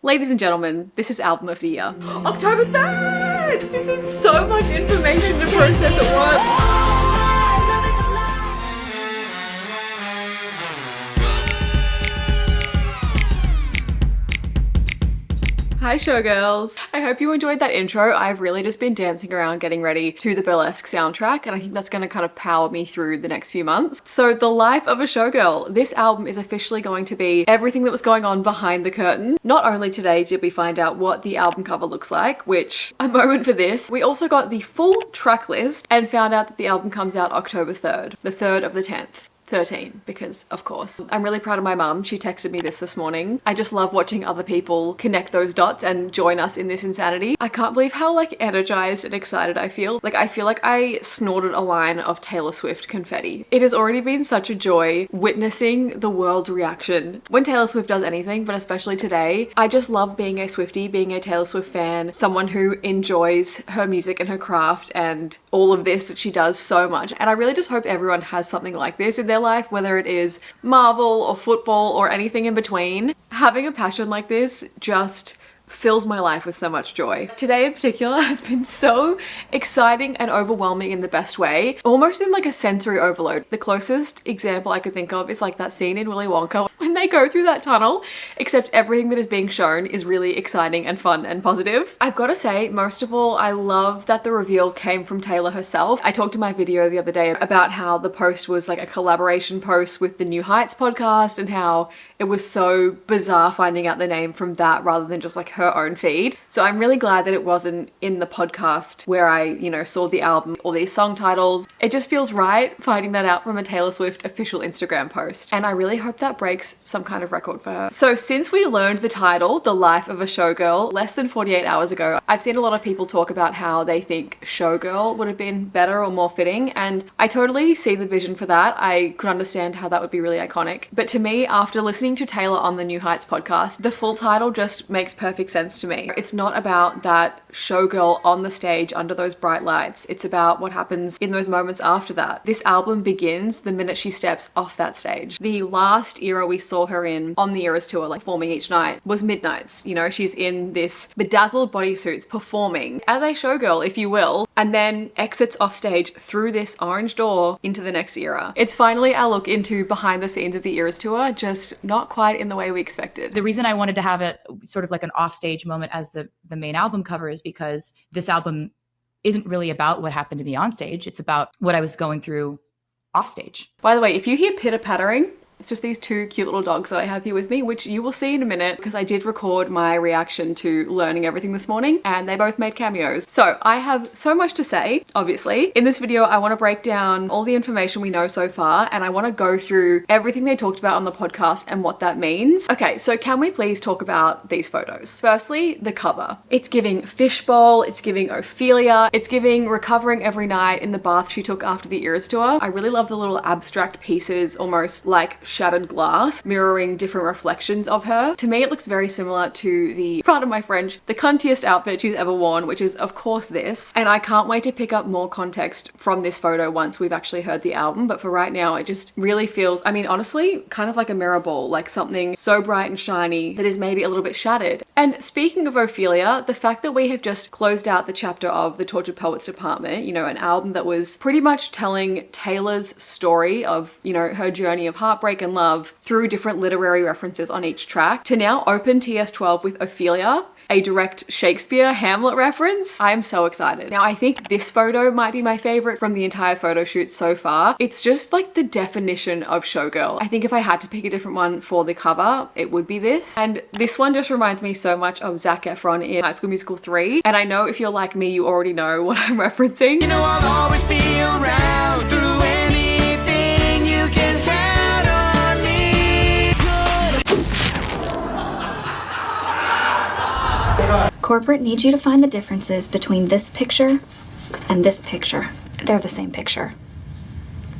Ladies and gentlemen, this is album of the year. October 3rd! This is so much information to process at once. Hi Showgirls! I hope you enjoyed that intro. I've really just been dancing around getting ready to the Burlesque soundtrack, and I think that's going to kind of power me through the next few months. So The Life of a Showgirl. This album is officially going to be everything that was going on behind the curtain. Not only today did we find out what the album cover looks like, which, a moment for this, we also got the full track list and found out that the album comes out October 3rd, the 3rd of the 10th. 13, because of course. I'm really proud of my mum. She texted me this morning. I just love watching other people connect those dots and join us in this insanity. I can't believe how like energized and excited I feel. Like I feel like I snorted a line of Taylor Swift confetti. It has already been such a joy witnessing the world's reaction when Taylor Swift does anything, but especially today. I just love being a Swiftie, being a Taylor Swift fan, someone who enjoys her music and her craft and all of this that she does so much. And I really just hope everyone has something like this in their life, whether it is Marvel or football or anything in between. Having a passion like this just fills my life with so much joy. Today in particular has been so exciting and overwhelming in the best way, almost in like a sensory overload. The closest example I could think of is like that scene in Willy Wonka when they go through that tunnel, except everything that is being shown is really exciting and fun and positive. I've got to say, most of all, I love that the reveal came from Taylor herself. I talked in my video the other day about how the post was like a collaboration post with the New Heights podcast and how it was so bizarre finding out the name from that rather than just like her own feed. So I'm really glad that it wasn't in the podcast where I, you know, saw the album or these song titles. It just feels right finding that out from a Taylor Swift official Instagram post. And I really hope that breaks some kind of record for her. So since we learned the title, The Life of a Showgirl, less than 48 hours ago, I've seen a lot of people talk about how they think Showgirl would have been better or more fitting. And I totally see the vision for that. I could understand how that would be really iconic. But to me, after listening to Taylor on the New Heights podcast, the full title just makes perfect sense to me. It's not about that showgirl on the stage under those bright lights. It's about what happens in those moments after that. This album begins the minute she steps off that stage. The last era we saw her in on the Eras tour, like performing each night, was Midnights. You know, she's in this bedazzled bodysuits performing as a showgirl, if you will, and then exits off stage through this orange door into the next era. It's finally our look into behind the scenes of the Eras tour, just not quite in the way we expected. The reason I wanted to have it sort of like an offstage moment as the main album cover is because this album isn't really about what happened to me on stage. It's about what I was going through off stage. By the way, if you hear pitter-pattering, it's just these two cute little dogs that I have here with me, which you will see in a minute because I did record my reaction to learning everything this morning and they both made cameos. So I have so much to say, obviously. In this video, I want to break down all the information we know so far and I want to go through everything they talked about on the podcast and what that means. Okay, so can we please talk about these photos? Firstly, the cover. It's giving fishbowl, it's giving Ophelia, it's giving recovering every night in the bath she took after the Eras tour. I really love the little abstract pieces, almost like shattered glass mirroring different reflections of her. To me, it looks very similar to the, pardon my French, the cuntiest outfit she's ever worn, which is of course this. And I can't wait to pick up more context from this photo once we've actually heard the album. But for right now, it just really feels, I mean, honestly, kind of like a mirror ball, like something so bright and shiny that is maybe a little bit shattered. And speaking of Ophelia, the fact that we have just closed out the chapter of the Tortured Poets Department, you know, an album that was pretty much telling Taylor's story of, you know, her journey of heartbreak and love through different literary references on each track, to now open TS12 with Ophelia, a direct Shakespeare Hamlet reference. I'm so excited. Now, I think this photo might be my favorite from the entire photo shoot so far. It's just like the definition of showgirl. I think if I had to pick a different one for the cover, it would be this. And this one just reminds me so much of Zac Efron in High School Musical 3. And I know if you're like me, you already know what I'm referencing. You know I'll always be around through anything you can count on me. Corporate needs you to find the differences between this picture and this picture. They're the same picture.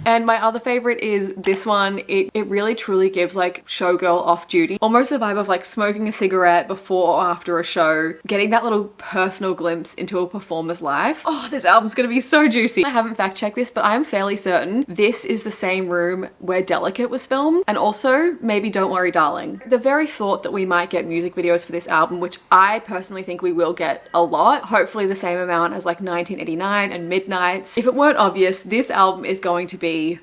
And my other favorite is this one. It really truly gives like showgirl off duty, almost a vibe of like smoking a cigarette before or after a show, getting that little personal glimpse into a performer's life. Oh, this album's gonna be so juicy. I haven't fact checked this, but I am fairly certain this is the same room where Delicate was filmed, and also maybe Don't Worry Darling. The very thought that we might get music videos for this album, which I personally think we will get a lot, hopefully the same amount as like 1989 and Midnights. If it weren't obvious, this album is going to be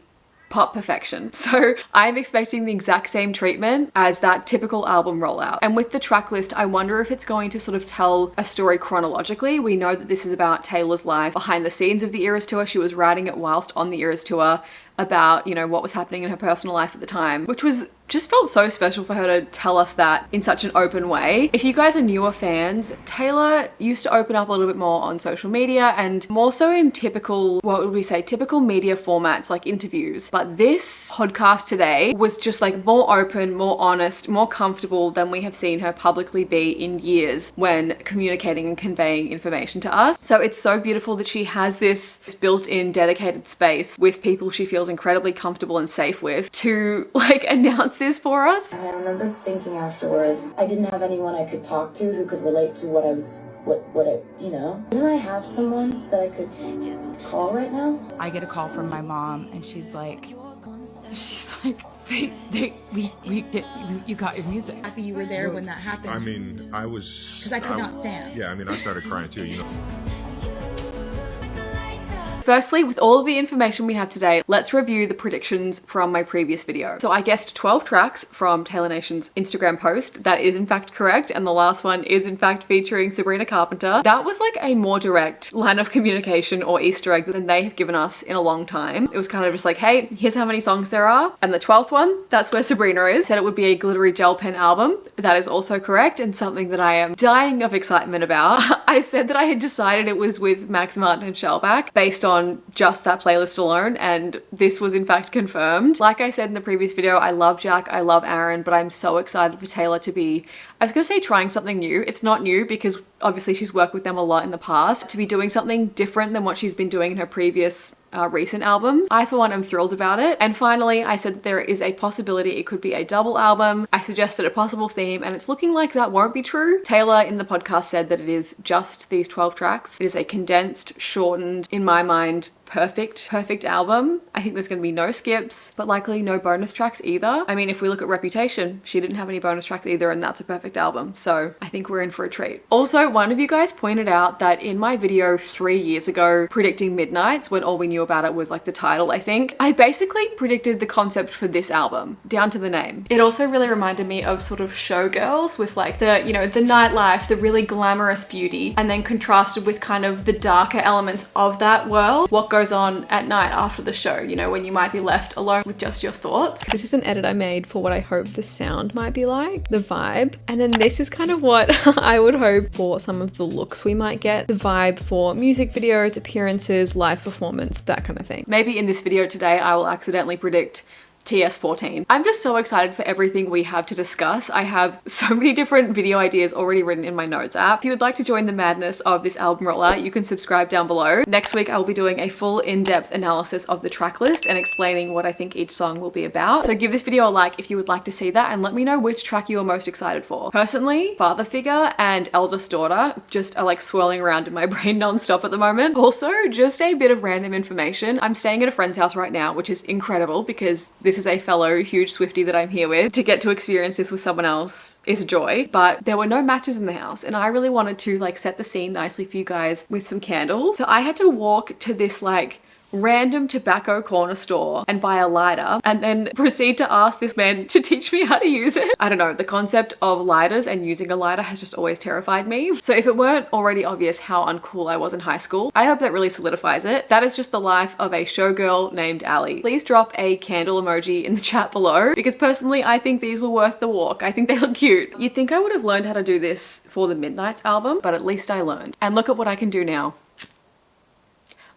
pop perfection. So I'm expecting the exact same treatment as that typical album rollout. And with the track list, I wonder if it's going to sort of tell a story chronologically. We know that this is about Taylor's life behind the scenes of the Eras tour. She was writing it whilst on the Eras tour, about, you know, what was happening in her personal life at the time, which was just felt so special for her to tell us that in such an open way. If you guys are newer fans, Taylor used to open up a little bit more on social media and more so in typical, what would we say, typical media formats like interviews. But this podcast today was just like more open, more honest, more comfortable than we have seen her publicly be in years when communicating and conveying information to us. So it's so beautiful that she has this built-in dedicated space with people she feels incredibly comfortable and safe with to like announce this for us. I remember thinking afterward, I didn't have anyone I could talk to who could relate to what I, you know. Didn't I have someone that I could call right now? I get a call from my mom and she's like, you got your music. Happy you were there when that happened. I mean, I was... Because I could not stand. Yeah, I mean, I started crying too, you know. Firstly, with all of the information we have today, let's review the predictions from my previous video. So I guessed 12 tracks from Taylor Nation's Instagram post. That is in fact correct, and the last one is in fact featuring Sabrina Carpenter. That was like a more direct line of communication or Easter egg than they have given us in a long time. It was kind of just like, hey, here's how many songs there are. And the 12th one, that's where Sabrina is. Said it would be a glittery gel pen album. That is also correct, and something that I am dying of excitement about. I said that I had decided it was with Max Martin and Shellback based on just that playlist alone, and this was in fact confirmed. Like I said in the previous video, I love Jack, I love Aaron, but I'm so excited for Taylor to be, I was gonna say trying something new. It's not new because obviously she's worked with them a lot in the past. To be doing something different than what she's been doing in her previous recent album. I for one am thrilled about it. And finally, I said that there is a possibility it could be a double album. I suggested a possible theme, and it's looking like that won't be true. Taylor in the podcast said that it is just these 12 tracks. It is a condensed, shortened, in my mind, perfect album. I think there's gonna be no skips, but likely no bonus tracks either. I mean, if we look at Reputation, she didn't have any bonus tracks either, and that's a perfect album. So I think we're in for a treat. Also, one of you guys pointed out that in my video 3 years ago, predicting Midnights, when all we knew about it was like the title, I think, I basically predicted the concept for this album, down to the name. It also really reminded me of sort of Showgirls with like the, you know, the nightlife, the really glamorous beauty, and then contrasted with kind of the darker elements of that world. What goes on at night after the show, you know, when you might be left alone with just your thoughts. This is an edit I made for what I hope the sound might be like, the vibe. And then this is kind of what I would hope for some of the looks we might get, the vibe for music videos, appearances, live performance, that kind of thing. Maybe in this video today, I will accidentally predict TS14. I'm just so excited for everything we have to discuss. I have so many different video ideas already written in my notes app. If you would like to join the madness of this album rollout, you can subscribe down below. Next week, I will be doing a full in-depth analysis of the track list and explaining what I think each song will be about. So give this video a like if you would like to see that, and let me know which track you are most excited for. Personally, Father Figure and Eldest Daughter just are like swirling around in my brain non-stop at the moment. Also, just a bit of random information. I'm staying at a friend's house right now, which is incredible because this is a fellow huge Swiftie that I'm here with. To get to experience this with someone else is a joy, but there were no matches in the house, and I really wanted to like set the scene nicely for you guys with some candles. So I had to walk to this like random tobacco corner store and buy a lighter, and then proceed to ask this man to teach me how to use it. I don't know, the concept of lighters and using a lighter has just always terrified me. So if it weren't already obvious how uncool I was in high school, I hope that really solidifies it. That is just the life of a showgirl named Ali. Please drop a candle emoji in the chat below, because personally I think these were worth the walk. I think they look cute. You'd think I would have learned how to do this for the Midnights album, but at least I learned. And look at what I can do now.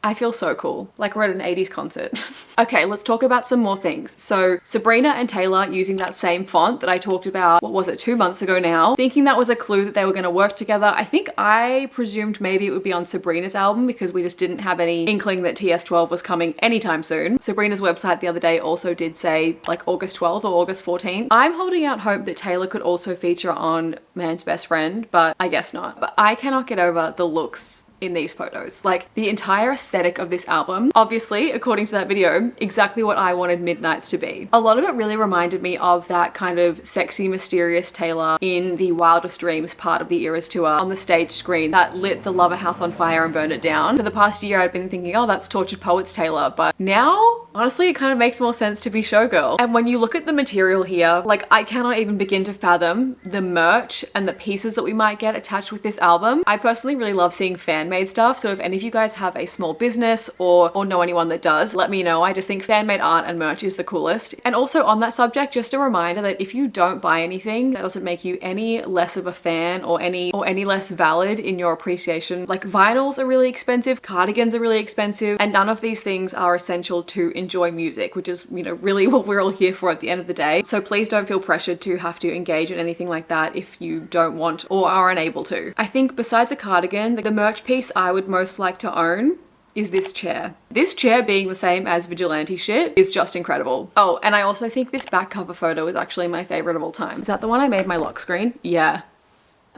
I feel so cool, like we're at an 80s concert. Okay, let's talk about some more things. So Sabrina and Taylor using that same font that I talked about, what was it, 2 months ago now, thinking that was a clue that they were gonna work together. I think I presumed maybe it would be on Sabrina's album because we just didn't have any inkling that TS12 was coming anytime soon. Sabrina's website the other day also did say like August 12th or August 14th. I'm holding out hope that Taylor could also feature on Man's Best Friend, but I guess not. But I cannot get over the looks in these photos. Like the entire aesthetic of this album, obviously, according to that video, exactly what I wanted Midnights to be. A lot of it really reminded me of that kind of sexy, mysterious Taylor in the Wildest Dreams part of the Eras tour on the stage screen that lit the Lover House on fire and burned it down. For the past year, I'd been thinking, oh, that's Tortured Poets Taylor, but now, honestly, it kind of makes more sense to be Showgirl. And when you look at the material here, like I cannot even begin to fathom the merch and the pieces that we might get attached with this album. I personally really love seeing fan-made stuff, so if any of you guys have a small business or know anyone that does, let me know. I just think fan-made art and merch is the coolest. And also on that subject, just a reminder that if you don't buy anything, that doesn't make you any less of a fan or any less valid in your appreciation. Like vinyls are really expensive, cardigans are really expensive, and none of these things are essential to enjoy music, which is, you know, really what we're all here for at the end of the day. So please don't feel pressured to have to engage in anything like that if you don't want or are unable to. I think besides a cardigan, the merch piece I would most like to own is this chair. This chair being the same as Vigilante shit is just incredible. Oh, and I also think this back cover photo is actually my favorite of all time. Is that the one I made my lock screen? Yeah.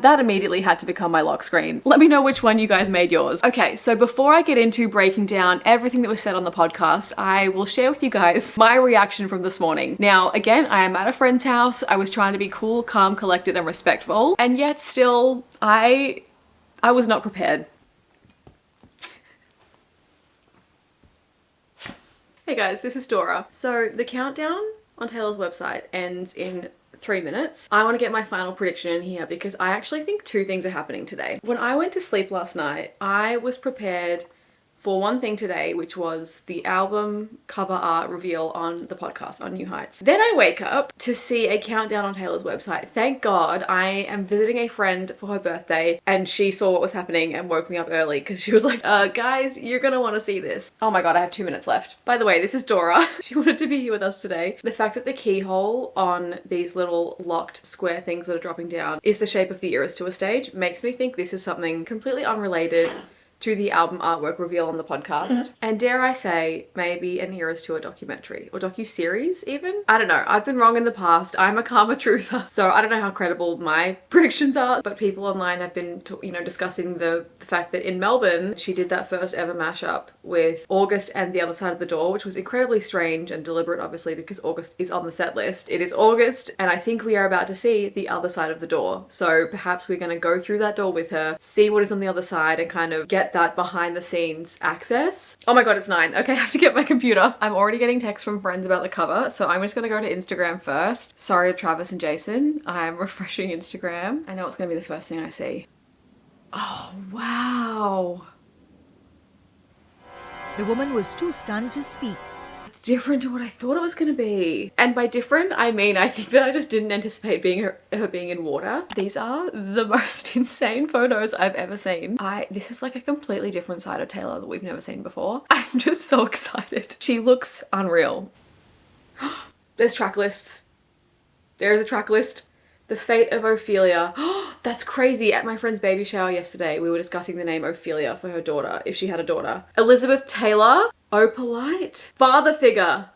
That immediately had to become my lock screen. Let me know which one you guys made yours. Okay, so before I get into breaking down everything that was said on the podcast, I will share with you guys my reaction from this morning. Now, again, I am at a friend's house. I was trying to be cool, calm, collected, and respectful, and yet still, I was not prepared. Hey guys, this is Dora. So the countdown on Taylor's website ends in 3 minutes. I want to get my final prediction in here because I actually think two things are happening today. When I went to sleep last night, I was prepared for one thing today, which was the album cover art reveal on the podcast on New Heights. Then I wake up to see a countdown on Taylor's website. Thank God I am visiting a friend for her birthday and she saw what was happening and woke me up early because she was like, guys, you're gonna want to see this. Oh my God, I have 2 minutes left. By the way, this is Dora. She wanted to be here with us today. The fact that the keyhole on these little locked square things that are dropping down is the shape of the Eras tour stage makes me think this is something completely unrelated to the album artwork reveal on the podcast. And dare I say, maybe an Eras Tour documentary or docu-series even? I don't know. I've been wrong in the past. I'm a karma truther. So I don't know how credible my predictions are, but people online have been, discussing the fact that in Melbourne, she did that first ever mashup with August and The Other Side of the Door, which was incredibly strange and deliberate, obviously, because August is on the set list. It is August, and I think we are about to see The Other Side of the Door. So perhaps we're going to go through that door with her, see what is on the other side, and kind of get that behind the scenes access. Oh my God, it's 9. Okay, I have to get my computer. I'm already getting texts from friends about the cover, so I'm just gonna go to Instagram first. Sorry to Travis and Jason. I'm refreshing Instagram. I know it's gonna be the first thing I see. Oh, wow. The woman was too stunned to speak. It's different to what I thought it was gonna be. And by different, I mean, I think that I just didn't anticipate her being in water. These are the most insane photos I've ever seen. This is like a completely different side of Taylor that we've never seen before. I'm just so excited. She looks unreal. There's track lists. There is a track list. The Fate of Ophelia. That's crazy. At my friend's baby shower yesterday, we were discussing the name Ophelia for her daughter, if she had a daughter. Elizabeth Taylor. Opalite. Father figure.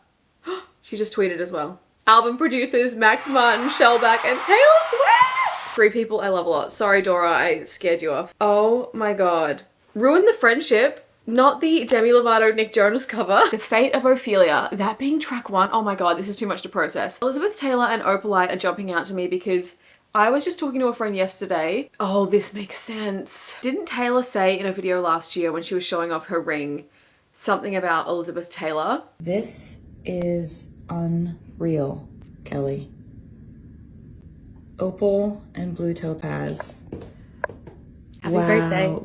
She just tweeted as well. Album producers Max Martin, Shellback, and Taylor Swift. 3 people I love a lot. Sorry, Dora, I scared you off. Oh my God. Ruin the Friendship. Not the Demi Lovato Nick Jonas cover. The Fate of Ophelia, that being track 1. Oh my God, this is too much to process. Elizabeth Taylor and Opalite are jumping out to me because I was just talking to a friend yesterday. Oh, this makes sense. Didn't Taylor say in a video last year when she was showing off her ring something about Elizabeth Taylor? This is unreal, Kelly. Opal and blue topaz. Happy birthday.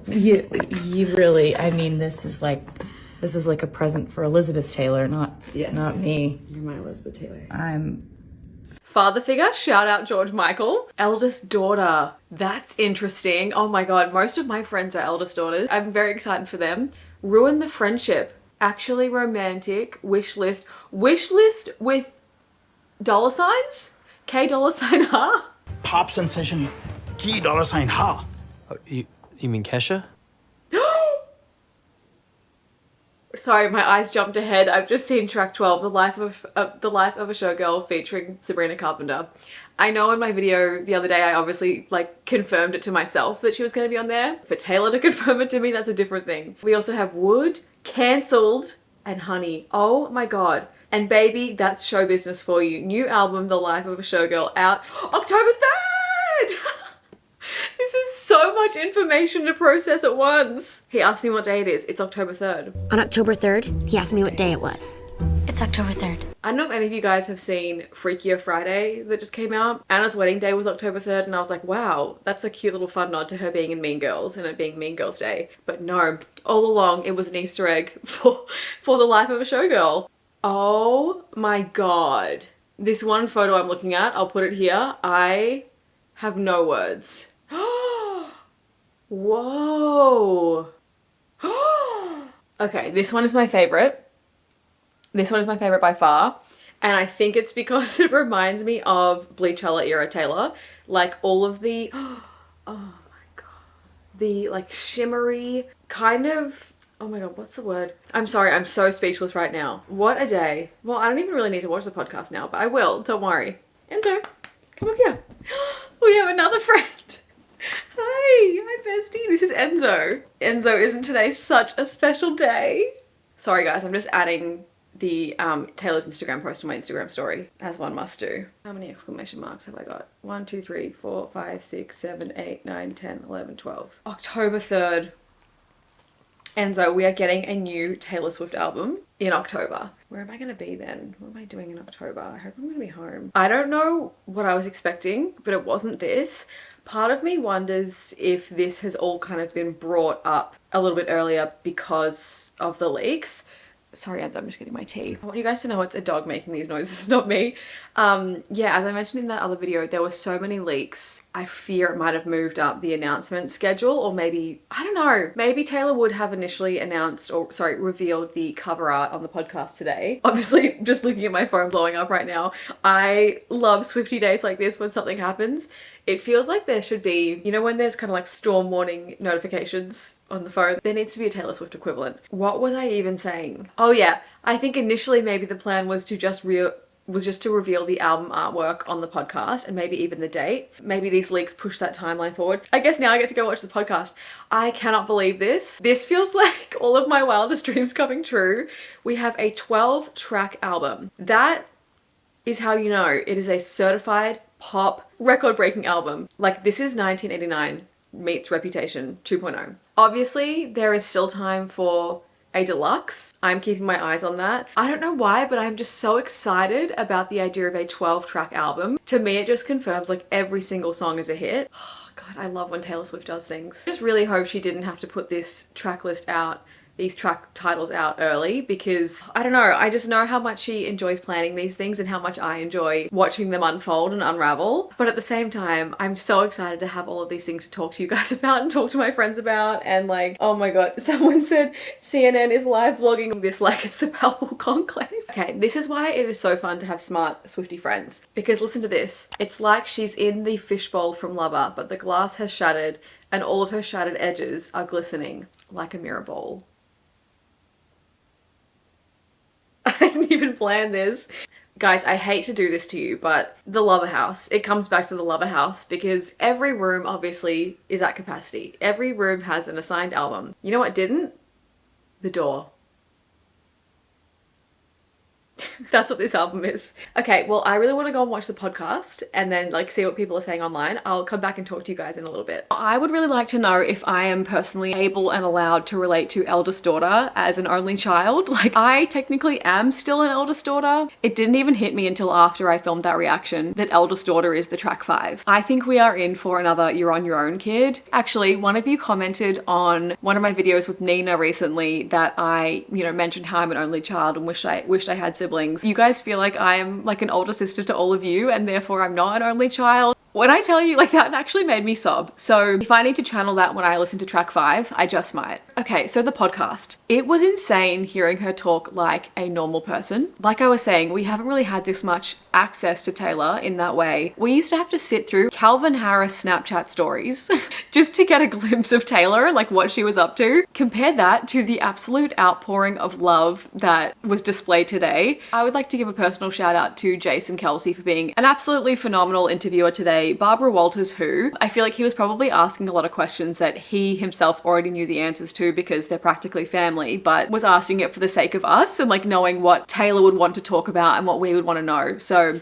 You really, I mean, this is like a present for Elizabeth Taylor, not me. You're my Elizabeth Taylor. Father figure, shout out George Michael. Eldest daughter, that's interesting. Oh my God, most of my friends are eldest daughters. I'm very excited for them. Ruin the friendship. Actually romantic. Wish list. Wish list with dollar signs? K dollar sign ha? Pop sensation key $sign ha. Oh, you mean Kesha? Sorry, my eyes jumped ahead. I've just seen track 12, The Life of a Showgirl featuring Sabrina Carpenter. I know in my video the other day I obviously like confirmed it to myself that she was going to be on there. For Taylor to confirm it to me, that's a different thing. We also have Wood, Cancelled, and Honey. Oh my god. And baby, that's show business for you. New album, The Life of a Showgirl, out October 3rd! This is so much information to process at once. He asked me what day it is. It's October 3rd. On October 3rd, he asked me what day it was. It's October 3rd. I don't know if any of you guys have seen Freakier Friday that just came out. Anna's wedding day was October 3rd and I was like, wow, that's a cute little fun nod to her being in Mean Girls and it being Mean Girls Day. But no, all along it was an Easter egg for The Life of a Showgirl. Oh my god. This one photo I'm looking at, I'll put it here. I have no words. Whoa. Okay, this one is my favorite. This one is my favorite by far. And I think it's because it reminds me of Bleach Color era Taylor. Like all of the, oh my god. The like shimmery kind of, oh my god, what's the word? I'm sorry, I'm so speechless right now. What a day. Well, I don't even really need to watch the podcast now, but I will, don't worry. Enzo, come up here. We have another friend. Hi bestie, this is Enzo. Enzo, isn't today such a special day? Sorry guys, I'm just adding the Taylor's Instagram post to my Instagram story, as one must do. How many exclamation marks have I got? 1, 2, 3, 4, 5, 6, 7, 8, 9, 10, 11, 12. October 3rd. Enzo, we are getting a new Taylor Swift album in October. Where am I going to be then? What am I doing in October? I hope I'm going to be home. I don't know what I was expecting, but it wasn't this. Part of me wonders if this has all kind of been brought up a little bit earlier because of the leaks. Sorry, Enzo, I'm just getting my tea. I want you guys to know it's a dog making these noises, not me. Yeah, as I mentioned in that other video, there were so many leaks. I fear it might have moved up the announcement schedule, or maybe, I don't know, maybe Taylor would have initially announced, or sorry, revealed the cover art on the podcast today. Obviously, just looking at my phone blowing up right now, I love Swiftie days like this when something happens. It feels like there should be, you know, when there's kind of like storm warning notifications on the phone, there needs to be a Taylor Swift equivalent. What was I even saying? Oh yeah, I think initially maybe the plan was to just to reveal the album artwork on the podcast and maybe even the date. Maybe these leaks push that timeline forward. I guess now I get to go watch the podcast. I cannot believe this. This feels like all of my wildest dreams coming true. We have a 12-track album. That is how you know it is a certified pop record-breaking album. Like, this is 1989 meets Reputation 2.0. Obviously, there is still time for a deluxe. I'm keeping my eyes on that. I don't know why, but I'm just so excited about the idea of a 12-track album. To me, it just confirms like every single song is a hit. Oh, God, I love when Taylor Swift does things. I just really hope she didn't have to put this track list out, these track titles out early, because I don't know, I just know how much she enjoys planning these things and how much I enjoy watching them unfold and unravel. But at the same time, I'm so excited to have all of these things to talk to you guys about and talk to my friends about. And like, oh my god, someone said CNN is live vlogging this like it's the Powell conclave. Okay, this is why it is so fun to have smart Swiftie friends, because listen to this. It's like she's in the fishbowl from Lover, but the glass has shattered and all of her shattered edges are glistening like a mirror ball. I didn't even plan this. Guys, I hate to do this to you, but the Lover House, it comes back to the Lover House because every room obviously is at capacity. Every room has an assigned album. You know what didn't? The door. That's what this album is. Okay, well, I really want to go and watch the podcast and then like see what people are saying online. I'll come back and talk to you guys in a little bit. I would really like to know if I am personally able and allowed to relate to eldest daughter as an only child. Like, I technically am still an eldest daughter. It didn't even hit me until after I filmed that reaction that eldest daughter is the track 5. I think we are in for another you're on your own kid. Actually, one of you commented on one of my videos with Nina recently that I, you know, mentioned how I'm an only child and wished I had siblings. You guys feel like I am like an older sister to all of you and therefore I'm not an only child. When I tell you, like, that actually made me sob. So if I need to channel that when I listen to track 5, I just might. Okay, so the podcast. It was insane hearing her talk like a normal person. Like I was saying, we haven't really had this much access to Taylor in that way. We used to have to sit through Calvin Harris Snapchat stories just to get a glimpse of Taylor and like what she was up to. Compare that to the absolute outpouring of love that was displayed today. I would like to give a personal shout out to Jason Kelsey for being an absolutely phenomenal interviewer today. Barbara Walters, who I feel like he was probably asking a lot of questions that he himself already knew the answers to because they're practically family, but was asking it for the sake of us and like knowing what Taylor would want to talk about and what we would want to know. So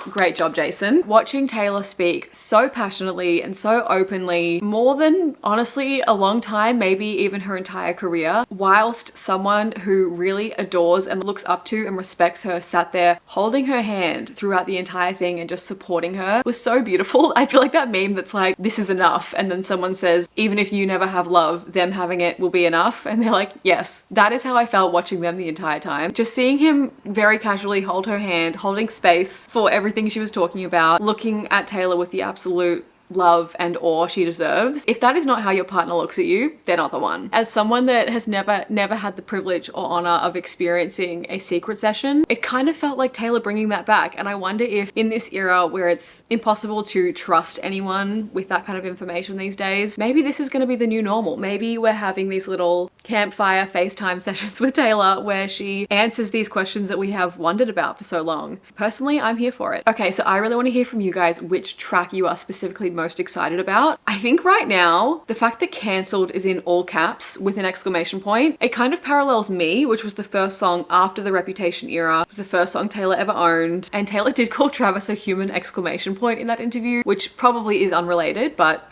great job, Jason. Watching Taylor speak so passionately and so openly, more than honestly a long time, maybe even her entire career, whilst someone who really adores and looks up to and respects her sat there holding her hand throughout the entire thing and just supporting her, was so beautiful. I feel like that meme that's like, this is enough, and then someone says, even if you never have love, them having it will be enough, and they're like, yes. That is how I felt watching them the entire time. Just seeing him very casually hold her hand, holding space for everything she was talking about, looking at Taylor with the absolute love and awe she deserves. If that is not how your partner looks at you, they're not the one. As someone that has never had the privilege or honor of experiencing a secret session, it kind of felt like Taylor bringing that back. And I wonder if in this era where it's impossible to trust anyone with that kind of information these days, maybe this is going to be the new normal. Maybe we're having these little campfire FaceTime sessions with Taylor where she answers these questions that we have wondered about for so long. Personally, I'm here for it. Okay, so I really want to hear from you guys which track you are specifically most excited about. I think right now, the fact that cancelled is in all caps with an exclamation point, it kind of parallels Me, which was the first song after the Reputation era. It was the first song Taylor ever owned. And Taylor did call Travis a human exclamation point in that interview, which probably is unrelated, but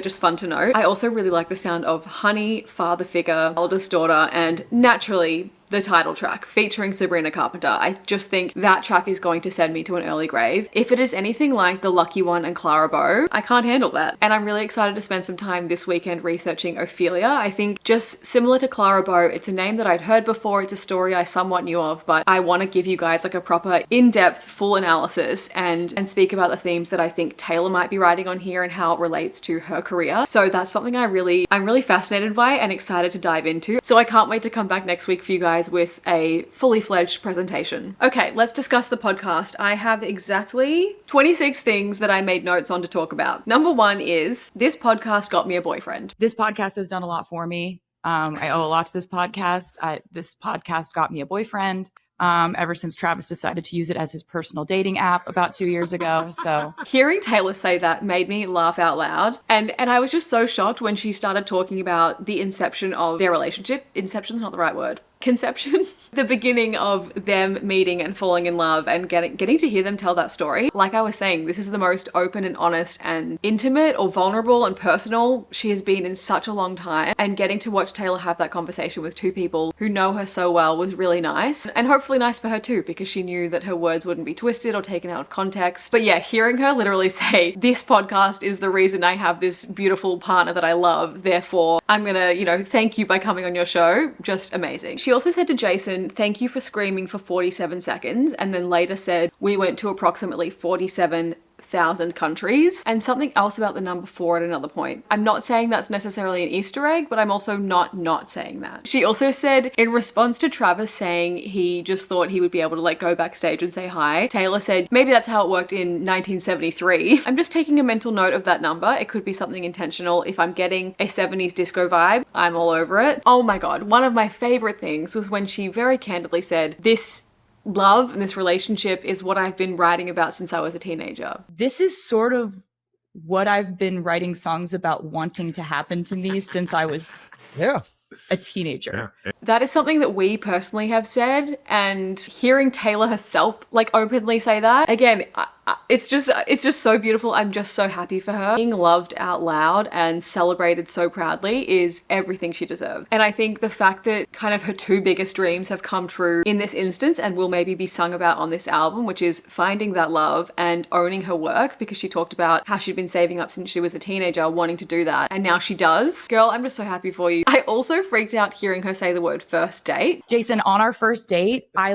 just fun to know. I also really like the sound of Honey, Father Figure, Eldest Daughter, and naturally, the title track featuring Sabrina Carpenter. I just think that track is going to send me to an early grave. If it is anything like The Lucky One and Clara Bow, I can't handle that. And I'm really excited to spend some time this weekend researching Ophelia. I think just similar to Clara Bow, it's a name that I'd heard before. It's a story I somewhat knew of, but I want to give you guys like a proper in-depth full analysis and speak about the themes that I think Taylor might be writing on here and how it relates to her career. So that's something I'm really fascinated by and excited to dive into. So I can't wait to come back next week for you guys with a fully fledged presentation. Okay, let's discuss the podcast. I have exactly 26 things that I made notes on to talk about. Number 1 is this podcast got me a boyfriend. This podcast has done a lot for me. I owe a lot to this podcast. This podcast got me a boyfriend. Ever since Travis decided to use it as his personal dating app about 2 years ago. So hearing Taylor say that made me laugh out loud. And I was just so shocked when she started talking about the inception of their relationship. Inception's not the right word. Conception, the beginning of them meeting and falling in love and getting to hear them tell that story. Like I was saying, this is the most open and honest and intimate or vulnerable and personal she has been in such a long time. And getting to watch Taylor have that conversation with two people who know her so well was really nice. And hopefully nice for her too, because she knew that her words wouldn't be twisted or taken out of context. But yeah, hearing her literally say, this podcast is the reason I have this beautiful partner that I love, therefore I'm gonna, thank you by coming on your show. Just amazing. She also said to Jason, thank you for screaming for 47 seconds, and then later said, we went to approximately 47,000 countries, and something else about the number 4 at another point. I'm not saying that's necessarily an Easter egg, but I'm also not saying that. She also said, in response to Travis saying he just thought he would be able to go backstage and say hi, Taylor said, maybe that's how it worked in 1973. I'm just taking a mental note of that number. It could be something intentional. If I'm getting a 70s disco vibe, I'm all over it. Oh my God. One of my favorite things was when she very candidly said, this love and this relationship is what I've been writing about since I was a teenager. this is sort of what I've been writing songs about wanting to happen to me since I was a teenager. Yeah. That is something that we personally have said, and hearing Taylor herself openly say that, again, it's just so beautiful. I'm just so happy for her. Being loved out loud and celebrated so proudly is everything she deserves. And I think the fact that kind of her 2 biggest dreams have come true in this instance and will maybe be sung about on this album, which is finding that love and owning her work, because she talked about how she'd been saving up since she was a teenager, wanting to do that, and now she does. Girl, I'm just so happy for you. I also freaked out hearing her say the word word first date. Jason, on our first date, I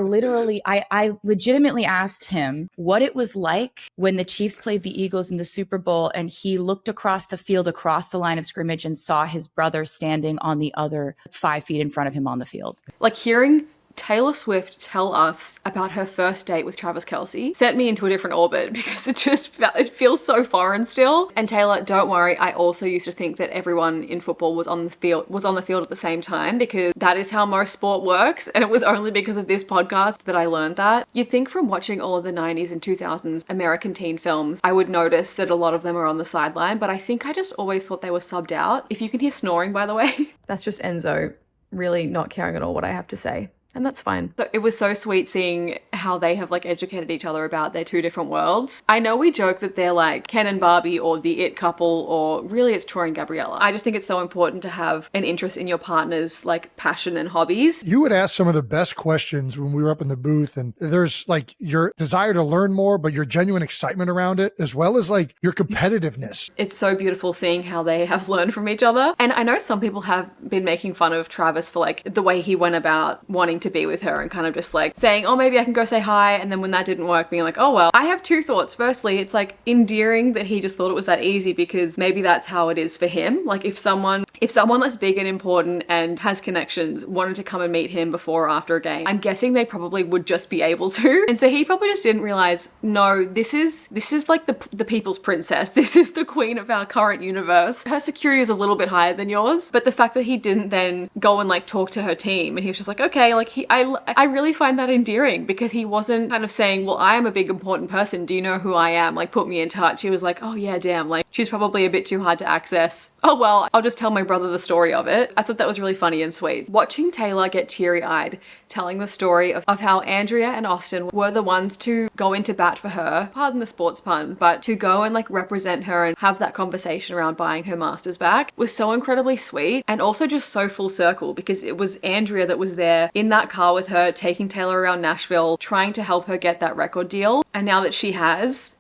legitimately asked him what it was like when the Chiefs played the Eagles in the Super Bowl and he looked across the field, across the line of scrimmage, and saw his brother standing on the other 5 feet in front of him on the field. Like, hearing Taylor Swift tell us about her first date with Travis Kelce sent me into a different orbit because it feels so foreign still. And Taylor, don't worry, I also used to think that everyone in football was on the field at the same time, because that is how most sport works, and it was only because of this podcast that I learned that. You'd think from watching all of the 90s and 2000s American teen films, I would notice that a lot of them are on the sideline, but I think I just always thought they were subbed out. If you can hear snoring, by the way, that's just Enzo really not caring at all what I have to say. And that's fine. So it was so sweet seeing how they have like educated each other about their two different worlds. I know we joke that they're like Ken and Barbie or the it couple, or really it's Troy and Gabriella. I just think it's so important to have an interest in your partner's like passion and hobbies. You would ask some of the best questions when we were up in the booth, and there's like your desire to learn more, but your genuine excitement around it, as well as like your competitiveness. It's so beautiful seeing how they have learned from each other. And I know some people have been making fun of Travis for like the way he went about wanting to be with her and kind of just like saying, oh, maybe I can go say hi. And then when that didn't work, being like, oh, well, I have two thoughts. Firstly, it's like endearing that he just thought it was that easy, because maybe that's how it is for him. Like if someone that's big and important and has connections wanted to come and meet him before or after a game, I'm guessing they probably would just be able to. And so he probably just didn't realize, no, this is like the people's princess. This is the queen of our current universe. Her security is a little bit higher than yours. But the fact that he didn't then go and like talk to her team, and he was just like, okay, like I really find that endearing, because he wasn't kind of saying, well, I am a big important person. Do you know who I am? Like, put me in touch. He was like, oh yeah, damn, like she's probably a bit too hard to access. Oh well, I'll just tell my brother the story of it. I thought that was really funny and sweet. Watching Taylor get teary-eyed telling the story of how Andrea and Austin were the ones to go into bat for her, pardon the sports pun, but to go and like represent her and have that conversation around buying her masters back was so incredibly sweet, and also just so full circle, because it was Andrea that was there in that car with her, taking Taylor around Nashville, trying to help her get that record deal. And now that she has,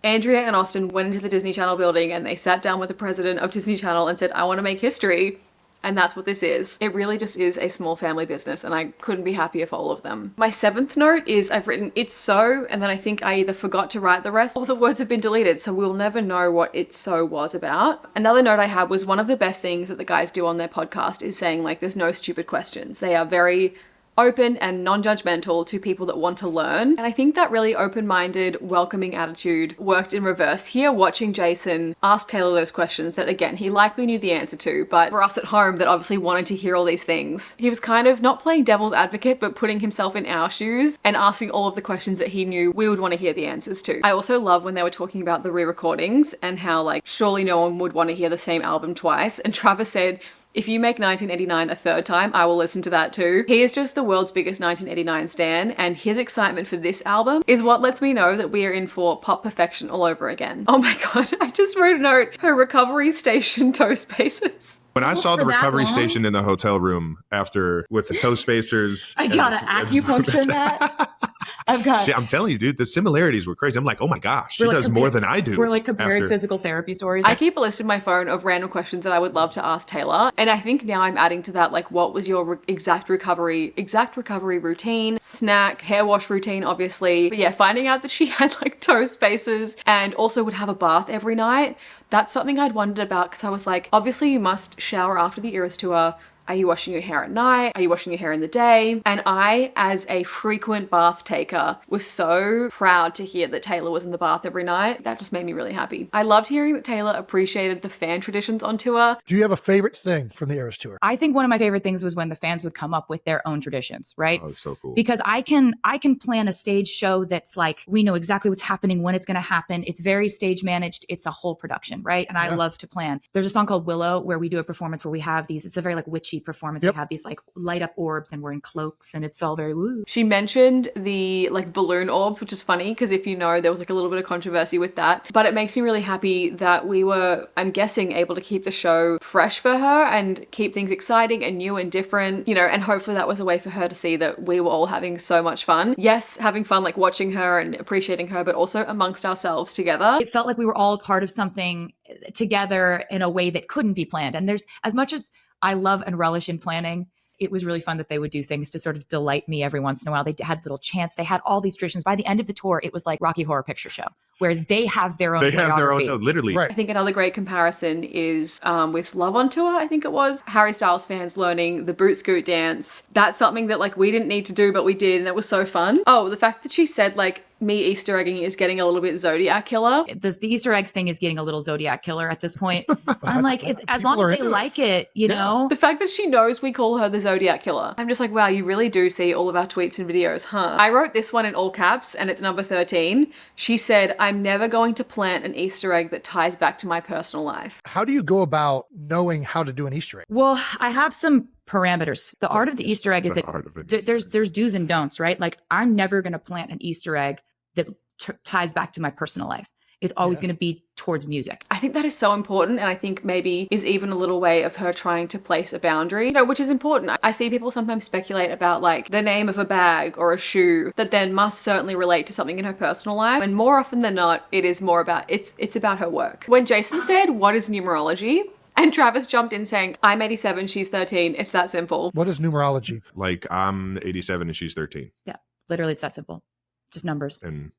Andrea and Austin went into the Disney Channel building and they sat down with the president of Disney Channel and said, I want to make history. And that's what this is. It really just is a small family business, and I couldn't be happier for all of them. My 7th note is I've written "it's so," and then I think I either forgot to write the rest or the words have been deleted, so we'll never know what "it's so" was about. Another note I had was one of the best things that the guys do on their podcast is saying like there's no stupid questions. They are very open and non-judgmental to people that want to learn. And I think that really open-minded, welcoming attitude worked in reverse here, watching Jason ask Taylor those questions that, again, he likely knew the answer to, but for us at home that obviously wanted to hear all these things, he was kind of not playing devil's advocate, but putting himself in our shoes and asking all of the questions that he knew we would want to hear the answers to. I also love when they were talking about the re-recordings and how, like, surely no one would want to hear the same album twice. And Travis said, if you make 1989 a third time, I will listen to that too. He is just the world's biggest 1989 stan, and his excitement for this album is what lets me know that we are in for pop perfection all over again. Oh my god, I just wrote a note. Her recovery station toe spacers. When I saw the recovery station in the hotel room after with the toe spacers, I gotta acupuncture that. I'm telling you, dude, the similarities were crazy. I'm like, oh my gosh, she does more than I do. We're like comparing physical therapy stories. I keep a list in my phone of random questions that I would love to ask Taylor. And I think now I'm adding to that, like, what was your exact recovery routine, snack, hair wash routine, obviously. But yeah, finding out that she had like toe spacers and also would have a bath every night. That's something I'd wondered about, because I was like, obviously you must shower after the Eras tour. Are you washing your hair at night? Are you washing your hair in the day? And I, as a frequent bath taker, was so proud to hear that Taylor was in the bath every night. That just made me really happy. I loved hearing that Taylor appreciated the fan traditions on tour. Do you have a favorite thing from the Eras tour? I think one of my favorite things was when the fans would come up with their own traditions, right? Oh, so cool. Because I can plan a stage show that's like, we know exactly what's happening, when it's going to happen. It's very stage managed. It's a whole production, right? And I love to plan. There's a song called Willow where we do a performance where we have these, it's a very like witchy performance. We have these like light up orbs and we're in cloaks and it's all very woo. She mentioned the like balloon orbs, which is funny because if you know, there was like a little bit of controversy with that, but it makes me really happy that we were, I'm guessing, able to keep the show fresh for her and keep things exciting and new and different, you know, and hopefully that was a way for her to see that we were all having so much fun. Yes, having fun, like watching her and appreciating her, but also amongst ourselves together. It felt like we were all part of something together in a way that couldn't be planned. And there's, as much as I love and relish in planning. It was really fun that they would do things to sort of delight me every once in a while. They had little chants. They had all these traditions. By the end of the tour, it was like Rocky Horror Picture Show, where they have their own show, literally. Right. I think another great comparison is with Love on Tour, I think it was. Harry Styles fans learning the boot scoot dance. That's something that like we didn't need to do, but we did, and it was so fun. Oh, the fact that she said like me Easter egging is getting a little bit Zodiac killer. The Easter eggs thing is getting a little Zodiac killer at this point. I'm like, as long as they like it, you know? The fact that she knows we call her the Zodiac killer. I'm just like, wow, you really do see all of our tweets and videos, huh? I wrote this one in all caps and it's number 13. She said, I'm never going to plant an Easter egg that ties back to my personal life. How do you go about knowing how to do an Easter egg? Well, I have some parameters. The art of the Easter egg is that there's do's and don'ts, right? Like I'm never going to plant an Easter egg that ties back to my personal life. It's always going to be towards music. I think that is so important, and I think maybe is even a little way of her trying to place a boundary, you know, which is important. I see people sometimes speculate about like the name of a bag or a shoe that then must certainly relate to something in her personal life, and more often than not, it is more about, it's about her work. When Jason said, what is numerology? And Travis jumped in saying, I'm 87, she's 13. It's that simple. What is numerology? Like I'm 87 and she's 13. Yeah, literally it's that simple. Just numbers. And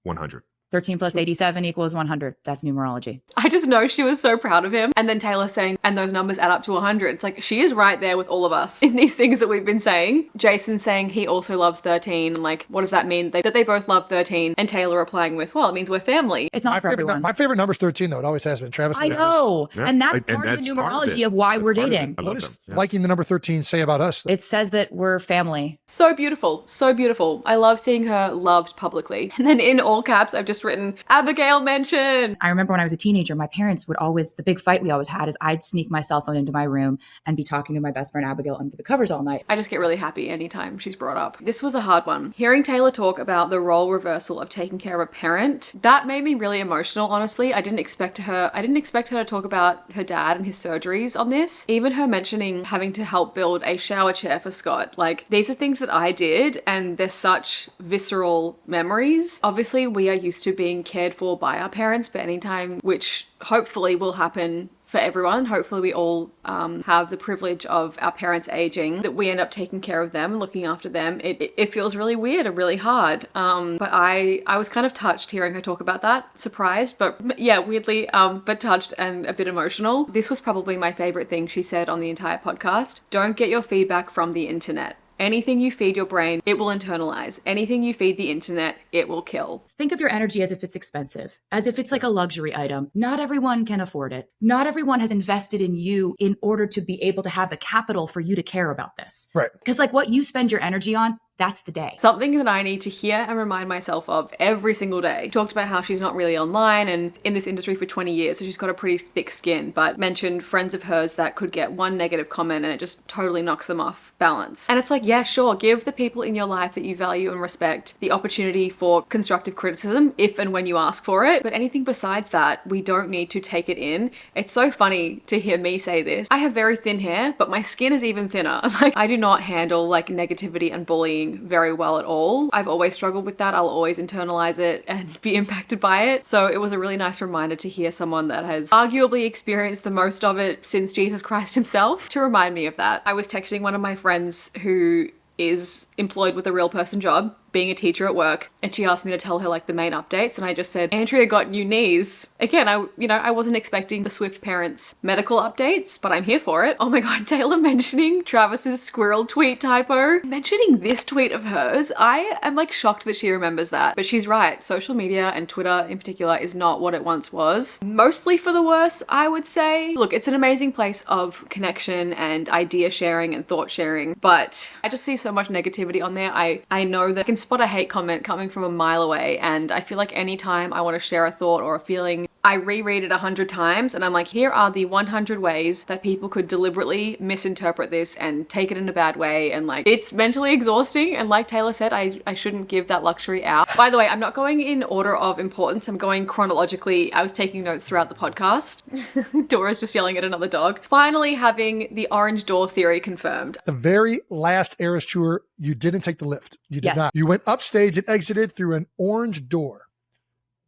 100. 13 plus 87 equals 100. That's numerology. I just know she was so proud of him. And then Taylor saying, and those numbers add up to 100. It's like, she is right there with all of us in these things that we've been saying. Jason saying he also loves 13. And like, what does that mean? That they both love 13. And Taylor replying with, well, it means we're family. It's not for everyone. My favorite number is 13, though. It always has been. Travis. I know. Yeah. And that's part of the numerology of why we're dating. What does liking the number 13 say about us? It says that we're family. So beautiful. So beautiful. I love seeing her loved publicly. And then in all caps, I've just written, Abigail mention. I remember when I was a teenager, my parents would always, the big fight we always had is I'd sneak my cell phone into my room and be talking to my best friend Abigail under the covers all night. I just get really happy anytime she's brought up. This was a hard one. Hearing Taylor talk about the role reversal of taking care of a parent, that made me really emotional, honestly. I didn't expect her to talk about her dad and his surgeries on this. Even her mentioning having to help build a shower chair for Scott. Like, these are things that I did and they're such visceral memories. Obviously, we are used to being cared for by our parents, but anytime, which hopefully will happen for everyone, hopefully we all have the privilege of our parents aging, that we end up taking care of them and looking after them. It feels really weird and really hard. But I was kind of touched hearing her talk about that, surprised, but yeah, weirdly, but touched and a bit emotional. This was probably my favorite thing she said on the entire podcast. Don't get your feedback from the internet. Anything you feed your brain, it will internalize. Anything you feed the internet, it will kill. Think of your energy as if it's expensive, as if it's like a luxury item. Not everyone can afford it. Not everyone has invested in you in order to be able to have the capital for you to care about this. Right. Because like what you spend your energy on, that's the day. Something that I need to hear and remind myself of every single day. Talked about how she's not really online and in this industry for 20 years, so she's got a pretty thick skin, but mentioned friends of hers that could get one negative comment and it just totally knocks them off balance. And it's like, yeah, sure, give the people in your life that you value and respect the opportunity for constructive criticism if and when you ask for it. But anything besides that, we don't need to take it in. It's so funny to hear me say this. I have very thin hair, but my skin is even thinner. Like, I do not handle like negativity and bullying very well at all. I've always struggled with that. I'll always internalize it and be impacted by it. So it was a really nice reminder to hear someone that has arguably experienced the most of it since Jesus Christ himself to remind me of that. I was texting one of my friends who is employed with a real person job, being a teacher at work, and she asked me to tell her like the main updates, and I just said, Andrea got new knees. Again, I wasn't expecting the Swift parents' medical updates, but I'm here for it. Oh my god, Taylor mentioning Travis's squirrel tweet typo. Mentioning this tweet of hers, I am like shocked that she remembers that. But she's right, social media and Twitter in particular is not what it once was. Mostly for the worse, I would say. Look, it's an amazing place of connection and idea sharing and thought sharing, but I just see so much negativity on there. I know that I can spot a hate comment coming from a mile away, and I feel like anytime I want to share a thought or a feeling, I reread it 100 times and I'm like, here are the 100 ways that people could deliberately misinterpret this and take it in a bad way, and like, it's mentally exhausting, and like Taylor said, I shouldn't give that luxury out. By the way, I'm not going in order of importance, I'm going chronologically. I was taking notes throughout the podcast. Dora's just yelling at another dog. Finally having the orange door theory confirmed. The very last Eras tour, you didn't take the lift. You did not. You went upstage and exited through an orange door.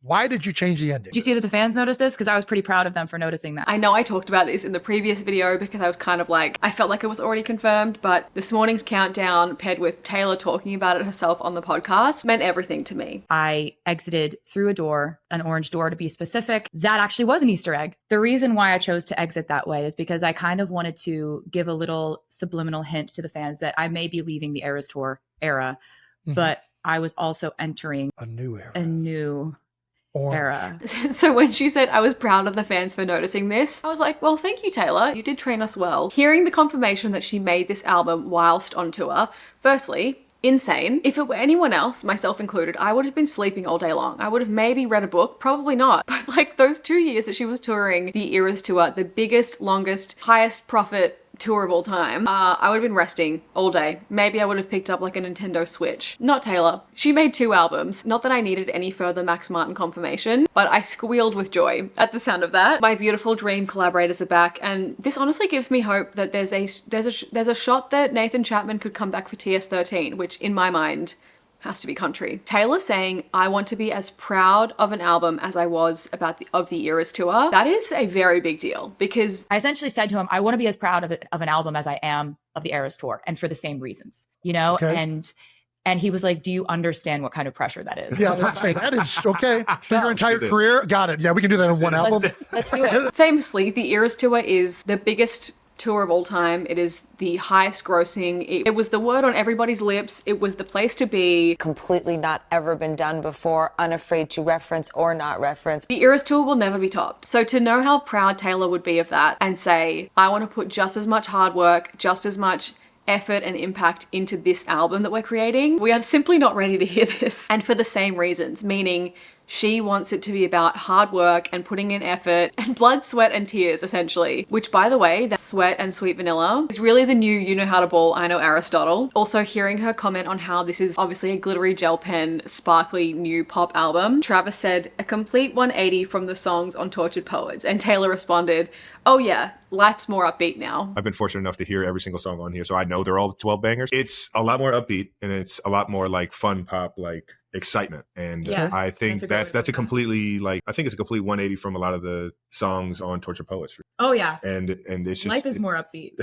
Why did you change the ending? Did you see that the fans noticed this? Because I was pretty proud of them for noticing that. I know I talked about this in the previous video because I was kind of like, I felt like it was already confirmed, but this morning's countdown paired with Taylor talking about it herself on the podcast meant everything to me. I exited through a door, an orange door to be specific. That actually was an Easter egg. The reason why I chose to exit that way is because I kind of wanted to give a little subliminal hint to the fans that I may be leaving the Eras Tour era, but I was also entering a new era. A new era. So when she said I was proud of the fans for noticing this, I was like, well, thank you, Taylor. You did train us well. Hearing the confirmation that she made this album whilst on tour, firstly, insane. If it were anyone else, myself included, I would have been sleeping all day long. I would have maybe read a book, probably not. But like those 2 years that she was touring the Eras Tour, the biggest, longest, highest profit tour of all time, I would have been resting all day. Maybe I would have picked up like a Nintendo Switch. Not Taylor. She made 2 albums. Not that I needed any further Max Martin confirmation, but I squealed with joy at the sound of that. My beautiful dream collaborators are back, and this honestly gives me hope that there's a shot that Nathan Chapman could come back for TS13, which in my mind has to be country. Taylor saying, I want to be as proud of an album as I was of the Eras Tour. That is a very big deal because I essentially said to him, I want to be as proud of an album as I am of the Eras Tour, and for the same reasons, you know? Okay. And he was like, do you understand what kind of pressure that is? Yeah, I was going to say, that is okay. For your entire career? Got it. Yeah, we can do that in one album. Let's do it. Famously, the Eras Tour is the biggest tour of all time. It is the highest grossing. It was the word on everybody's lips. It was the place to be. Completely not ever been done before, unafraid to reference or not reference. The Eras Tour will never be topped. So to know how proud Taylor would be of that and say, I want to put just as much hard work, just as much effort and impact into this album that we're creating, we are simply not ready to hear this. And for the same reasons, meaning she wants it to be about hard work and putting in effort and blood, sweat, and tears, essentially. Which, by the way, that Sweat and Sweet Vanilla is really the new You Know How to Ball, I Know Aristotle. Also, hearing her comment on how this is obviously a glittery gel pen, sparkly new pop album, Travis said, a complete 180 from the songs on Tortured Poets. And Taylor responded, oh yeah, life's more upbeat now. I've been fortunate enough to hear every single song on here, so I know they're all 12 bangers. It's a lot more upbeat, and it's a lot more like fun pop, like excitement. And I think that's a completely, like, I think it's a complete 180 from a lot of the songs on Tortured Poets. Oh yeah. And it's just, life is more upbeat.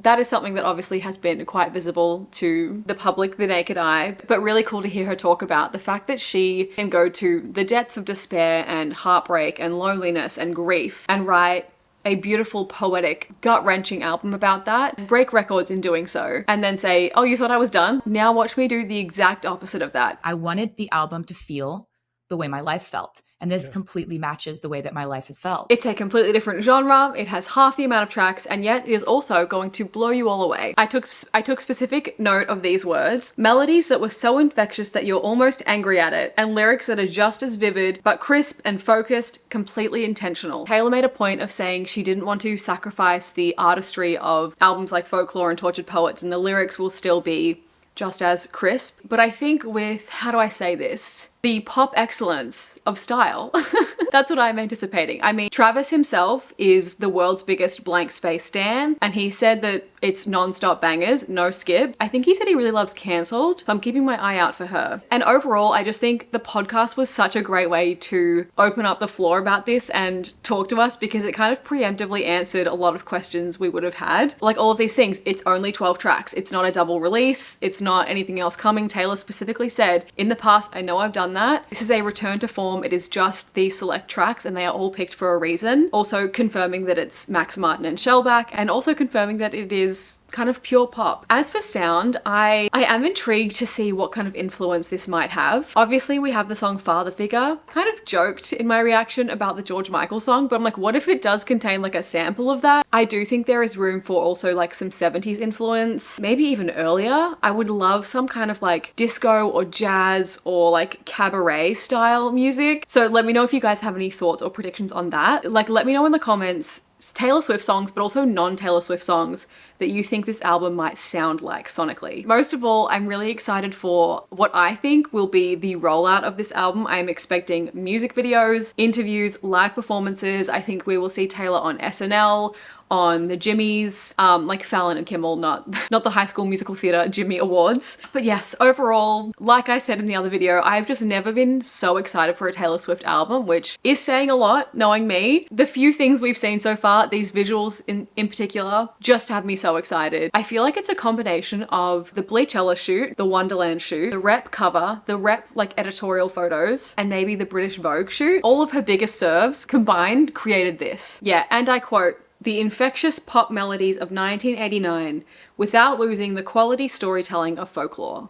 That is something that obviously has been quite visible to the public, the naked eye, but really cool to hear her talk about the fact that she can go to the depths of despair and heartbreak and loneliness and grief and write a beautiful, poetic, gut-wrenching album about that, and break records in doing so, and then say, oh, you thought I was done? Now watch me do the exact opposite of that. I wanted the album to feel the way my life felt. And this completely matches the way that my life has felt. It's a completely different genre. It has half the amount of tracks, and yet it is also going to blow you all away. I took specific note of these words. Melodies that were so infectious that you're almost angry at it, and lyrics that are just as vivid, but crisp and focused, completely intentional. Taylor made a point of saying she didn't want to sacrifice the artistry of albums like Folklore and Tortured Poets, and the lyrics will still be just as crisp. But I think with, how do I say this? The pop excellence of style. That's what I'm anticipating. I mean, Travis himself is the world's biggest blank space stan, and he said that it's non-stop bangers, no skip. I think he said he really loves Cancelled, so I'm keeping my eye out for her. And overall, I just think the podcast was such a great way to open up the floor about this and talk to us, because it kind of preemptively answered a lot of questions we would have had. Like all of these things, it's only 12 tracks. It's not a double release. It's not anything else coming. Taylor specifically said, in the past, I know I've done that. This is a return to form. It is just these select tracks, and they are all picked for a reason. Also confirming that it's Max Martin and Shellback, and also confirming that it is kind of pure pop. As for sound, I am intrigued to see what kind of influence this might have. Obviously, we have the song Father Figure. Kind of joked in my reaction about the George Michael song, but I'm like, what if it does contain like a sample of that? I do think there is room for also like some 70s influence, maybe even earlier. I would love some kind of like disco or jazz or like cabaret style music. So let me know if you guys have any thoughts or predictions on that. Like, let me know in the comments Taylor Swift songs, but also non-Taylor Swift songs that you think this album might sound like sonically. Most of all, I'm really excited for what I think will be the rollout of this album. I'm expecting music videos, interviews, live performances. I think we will see Taylor on SNL, on the Jimmys, like Fallon and Kimmel, not the High School Musical Theatre Jimmy Awards. But yes, overall, like I said in the other video, I've just never been so excited for a Taylor Swift album, which is saying a lot, knowing me. The few things we've seen so far, these visuals in particular, just have me so excited. I feel like it's a combination of the Bleachella shoot, the Wonderland shoot, the rep cover, the rep like editorial photos, and maybe the British Vogue shoot. All of her biggest serves combined created this. Yeah, and I quote, "The infectious pop melodies of 1989 without losing the quality storytelling of folklore."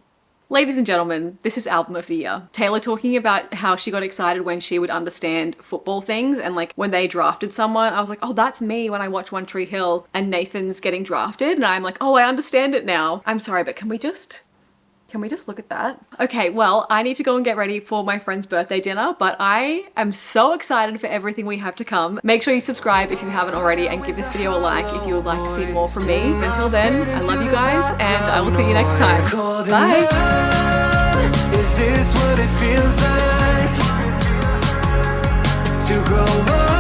Ladies and gentlemen, this is album of the year. Taylor talking about how she got excited when she would understand football things, and like when they drafted someone, I was like, oh, that's me when I watch One Tree Hill and Nathan's getting drafted, and I'm like, oh, I understand it now. I'm sorry, but can we just look at that? Okay, well, I need to go and get ready for my friend's birthday dinner, but I am so excited for everything we have to come. Make sure you subscribe if you haven't already and give this video a like if you would like to see more from me. Until then, I love you guys and I will see you next time. Bye! Is this what it feels like to grow up?